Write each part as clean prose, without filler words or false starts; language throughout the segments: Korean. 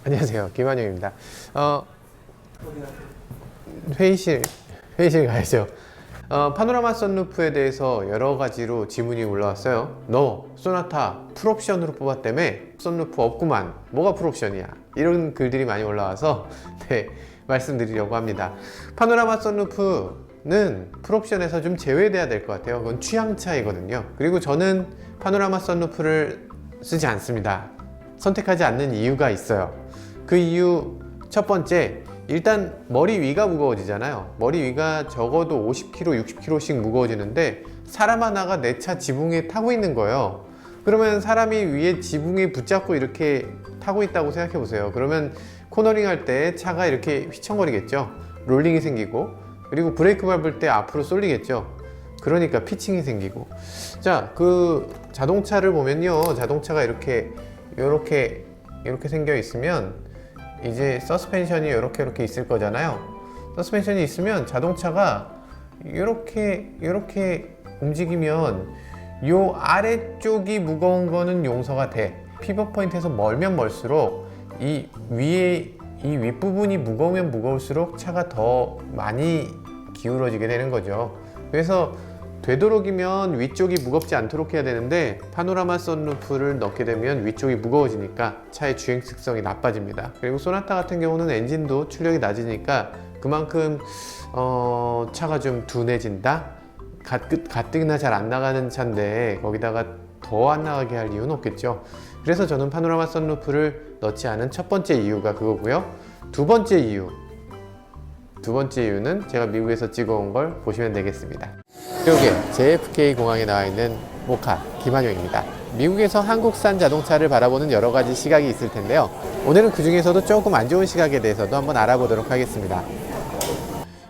안녕하세요, 김한영입니다. 회의실 가야죠. 파노라마 썬루프에 대해서 여러 가지로 질문이 올라왔어요. 너 소나타 풀옵션으로 뽑았다며? 썬루프 없구만, 뭐가 풀옵션이야? 이런 글들이 많이 올라와서 말씀드리려고 합니다. 파노라마 썬루프는 풀옵션에서 좀 제외돼야 될 것 같아요. 그건 취향 차이거든요. 그리고 저는 파노라마 썬루프를 쓰지 않습니다. 선택하지 않는 이유가 있어요. 그 이유 첫 번째, 일단 머리 위가 무거워지잖아요. 머리 위가 적어도 50kg, 60kg씩 무거워지는데 사람 하나가 내 차 지붕에 타고 있는 거예요. 그러면 사람이 위에 지붕에 붙잡고 이렇게 타고 있다고 생각해 보세요. 그러면 코너링 할 때 차가 이렇게 휘청거리겠죠. 롤링이 생기고, 그리고 브레이크 밟을 때 앞으로 쏠리겠죠. 그러니까 피칭이 생기고. 자, 그 자동차를 보면요, 자동차가 이렇게 생겨 있으면 이제 서스펜션이 이렇게 있을 거잖아요. 서스펜션이 있으면 자동차가 이렇게 움직이면 요 아래쪽이 무거운 거는 용서가 돼. 피벗 포인트에서 멀면 멀수록 이 윗부분이 무거우면 무거울수록 차가 더 많이 기울어지게 되는 거죠. 그래서 되도록이면 위쪽이 무겁지 않도록 해야 되는데, 파노라마 썬루프를 넣게 되면 위쪽이 무거워지니까 차의 주행 특성이 나빠집니다. 그리고 소나타 같은 경우는 엔진도 출력이 낮으니까 그만큼 차가 좀 둔해진다? 가뜩이나 잘 안 나가는 차인데 거기다가 더 안 나가게 할 이유는 없겠죠. 그래서 저는 파노라마 썬루프를 넣지 않은 첫 번째 이유가 그거고요. 두 번째 이유는 제가 미국에서 찍어온 걸 보시면 되겠습니다. 여기 JFK 공항에 나와 있는 모카 김한용입니다. 미국에서 한국산 자동차를 바라보는 여러 가지 시각이 있을 텐데요. 오늘은 그 중에서도 조금 안 좋은 시각에 대해서도 한번 알아보도록 하겠습니다.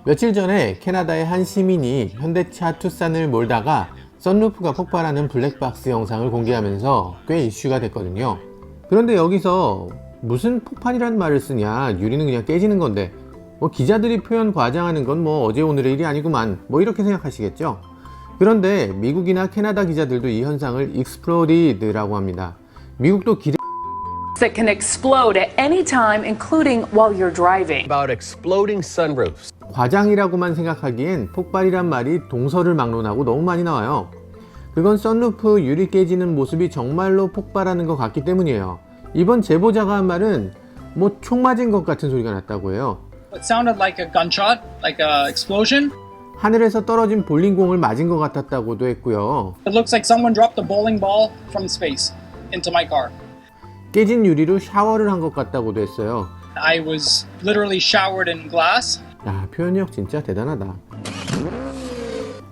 며칠 전에 캐나다의 한 시민이 현대차 투싼을 몰다가 썬루프가 폭발하는 블랙박스 영상을 공개하면서 꽤 이슈가 됐거든요. 그런데 여기서 무슨 폭발이란 말을 쓰냐, 유리는 그냥 깨지는 건데 기자들이 표현 과장하는 건 어제 오늘의 일이 아니구만, 이렇게 생각하시겠죠. 그런데 미국이나 캐나다 기자들도 이 현상을 exploded라고 합니다. 미국도 that can explode at any time, including while you're driving. About exploding sunroofs. 과장이라고만 생각하기엔 폭발이란 말이 동서를 막론하고 너무 많이 나와요. 그건 썬루프 유리 깨지는 모습이 정말로 폭발하는 것 같기 때문이에요. 이번 제보자가 한 말은 총 맞은 것 같은 소리가 났다고 해요. It sounded like a gunshot, like a explosion. 하늘에서 떨어진 볼링공을 맞은 것 같았다고도 했고요. It looks like someone dropped a bowling ball from space into my car. 깨진 유리로 샤워를 한 것 같다고도 했어요. I was literally showered in glass. 야, 표현력 진짜 대단하다.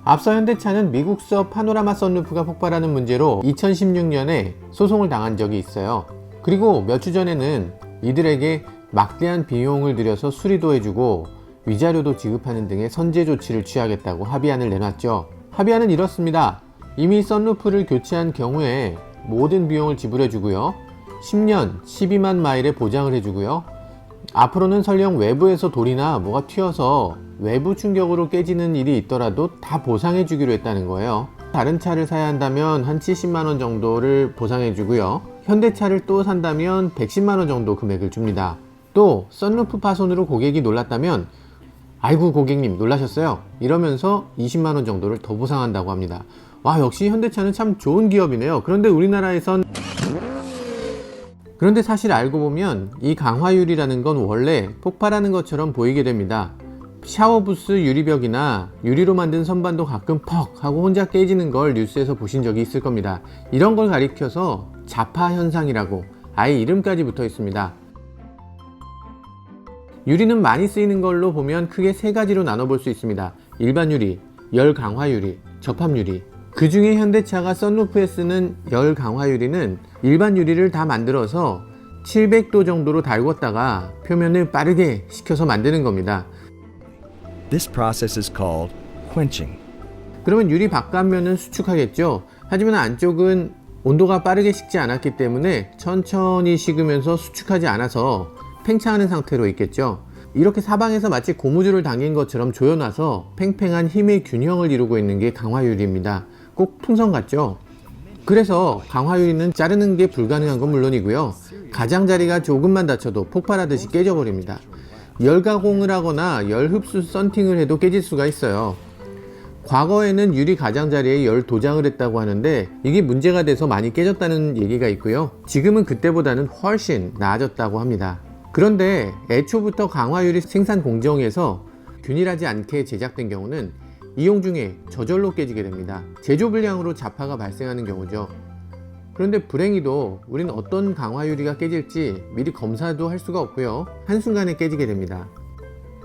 앞서 현대차는 미국서 파노라마 썬루프가 폭발하는 문제로 2016년에 소송을 당한 적이 있어요. 그리고 몇 주 전에는 이들에게 막대한 비용을 들여서 수리도 해주고 위자료도 지급하는 등의 선제 조치를 취하겠다고 합의안을 내놨죠. 합의안은 이렇습니다. 이미 썬루프를 교체한 경우에 모든 비용을 지불해주고요. 10년 12만 마일의 보장을 해주고요. 앞으로는 설령 외부에서 돌이나 뭐가 튀어서 외부 충격으로 깨지는 일이 있더라도 다 보상해주기로 했다는 거예요. 다른 차를 사야 한다면 한 70만원 정도를 보상해주고요. 현대차를 또 산다면 110만원 정도 금액을 줍니다. 또 썬루프 파손으로 고객이 놀랐다면 아이고 고객님 놀라셨어요? 이러면서 20만원 정도를 더 보상한다고 합니다. 와, 역시 현대차는 참 좋은 기업이네요. 그런데 그런데 사실 알고 보면 이 강화유리라는 건 원래 폭발하는 것처럼 보이게 됩니다. 샤워부스 유리벽이나 유리로 만든 선반도 가끔 퍽 하고 혼자 깨지는 걸 뉴스에서 보신 적이 있을 겁니다. 이런 걸 가리켜서 자파 현상이라고 아예 이름까지 붙어 있습니다. 유리는 많이 쓰이는 걸로 보면 크게 세 가지로 나눠볼 수 있습니다. 일반 유리, 열 강화 유리, 접합 유리. 그 중에 현대차가 썬루프에 쓰는 열 강화 유리는 일반 유리를 다 만들어서 700도 정도로 달궜다가 표면을 빠르게 식혀서 만드는 겁니다. This process is called quenching. 그러면 유리 바깥면은 수축하겠죠. 하지만 안쪽은 온도가 빠르게 식지 않았기 때문에 천천히 식으면서 수축하지 않아서 팽창하는 상태로 있겠죠. 이렇게 사방에서 마치 고무줄을 당긴 것처럼 조여놔서 팽팽한 힘의 균형을 이루고 있는 게 강화유리입니다. 꼭 풍선 같죠? 그래서 강화유리는 자르는 게 불가능한 건 물론이고요. 가장자리가 조금만 다쳐도 폭발하듯이 깨져버립니다. 열 가공을 하거나 열 흡수 썬팅을 해도 깨질 수가 있어요. 과거에는 유리 가장자리에 열 도장을 했다고 하는데 이게 문제가 돼서 많이 깨졌다는 얘기가 있고요. 지금은 그때보다는 훨씬 나아졌다고 합니다. 그런데 애초부터 강화유리 생산 공정에서 균일하지 않게 제작된 경우는 이용 중에 저절로 깨지게 됩니다. 제조 불량으로 자파가 발생하는 경우죠. 그런데 불행히도 우린 어떤 강화유리가 깨질지 미리 검사도 할 수가 없고요. 한순간에 깨지게 됩니다.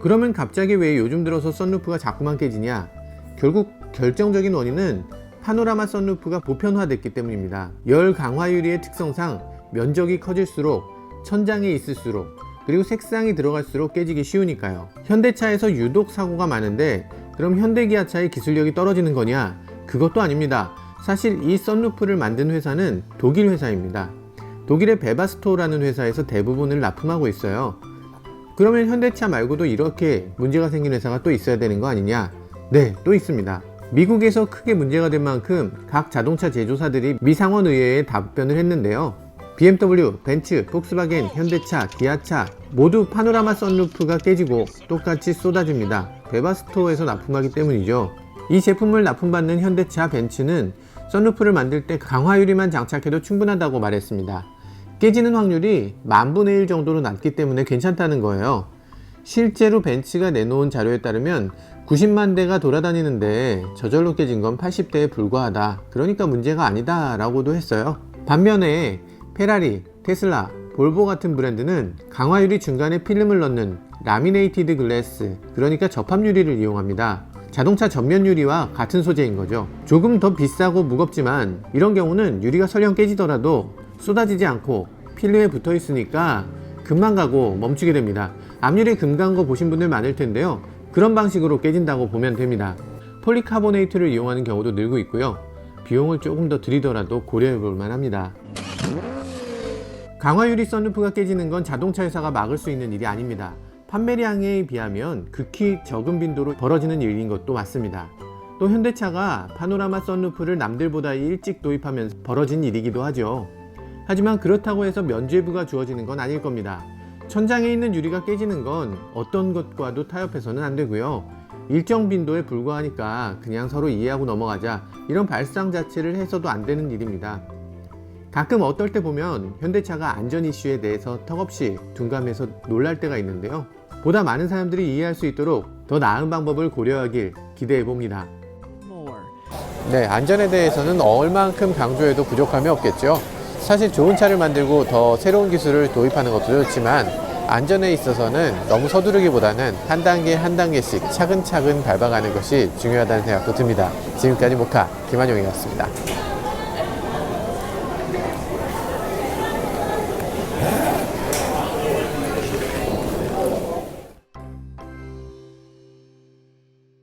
그러면 갑자기 왜 요즘 들어서 썬루프가 자꾸만 깨지냐? 결국 결정적인 원인은 파노라마 썬루프가 보편화됐기 때문입니다. 열 강화유리의 특성상 면적이 커질수록 천장에 있을수록 그리고 색상이 들어갈수록 깨지기 쉬우니까요. 현대차에서 유독 사고가 많은데 그럼 현대기아차의 기술력이 떨어지는 거냐? 그것도 아닙니다. 사실 이 썬루프를 만든 회사는 독일 회사입니다. 독일의 베바스토라는 회사에서 대부분을 납품하고 있어요. 그러면 현대차 말고도 이렇게 문제가 생긴 회사가 또 있어야 되는 거 아니냐? 네, 또 있습니다. 미국에서 크게 문제가 된 만큼 각 자동차 제조사들이 미상원 의회에 답변을 했는데요. BMW, 벤츠, 폭스바겐, 현대차, 기아차 모두 파노라마 썬루프가 깨지고 똑같이 쏟아집니다. 베바스토에서 납품하기 때문이죠. 이 제품을 납품받는 현대차, 벤츠는 썬루프를 만들 때 강화유리만 장착해도 충분하다고 말했습니다. 깨지는 확률이 10,000분의 1 정도로 낮기 때문에 괜찮다는 거예요. 실제로 벤츠가 내놓은 자료에 따르면 90만 대가 돌아다니는데 저절로 깨진 건 80대에 불과하다. 그러니까 문제가 아니다 라고도 했어요. 반면에 페라리, 테슬라, 볼보 같은 브랜드는 강화유리 중간에 필름을 넣는 라미네이티드 글래스, 그러니까 접합유리를 이용합니다. 자동차 전면 유리와 같은 소재인 거죠. 조금 더 비싸고 무겁지만 이런 경우는 유리가 설령 깨지더라도 쏟아지지 않고 필름에 붙어 있으니까 금방 가고 멈추게 됩니다. 앞유리 금 간 거 보신 분들 많을 텐데요. 그런 방식으로 깨진다고 보면 됩니다. 폴리카보네이트를 이용하는 경우도 늘고 있고요. 비용을 조금 더 들이더라도 고려해 볼 만합니다. 강화유리 썬루프가 깨지는 건 자동차 회사가 막을 수 있는 일이 아닙니다. 판매량에 비하면 극히 적은 빈도로 벌어지는 일인 것도 맞습니다. 또 현대차가 파노라마 썬루프를 남들보다 일찍 도입하면서 벌어진 일이기도 하죠. 하지만 그렇다고 해서 면죄부가 주어지는 건 아닐 겁니다. 천장에 있는 유리가 깨지는 건 어떤 것과도 타협해서는 안 되고요. 일정 빈도에 불과하니까 그냥 서로 이해하고 넘어가자, 이런 발상 자체를 해서도 안 되는 일입니다. 가끔 어떨 때 보면 현대차가 안전 이슈에 대해서 턱없이 둔감해서 놀랄 때가 있는데요. 보다 많은 사람들이 이해할 수 있도록 더 나은 방법을 고려하길 기대해 봅니다. 네, 안전에 대해서는 얼만큼 강조해도 부족함이 없겠죠. 사실 좋은 차를 만들고 더 새로운 기술을 도입하는 것도 좋지만 안전에 있어서는 너무 서두르기보다는 한 단계 한 단계씩 차근차근 밟아가는 것이 중요하다는 생각도 듭니다. 지금까지 모카 김한용이었습니다.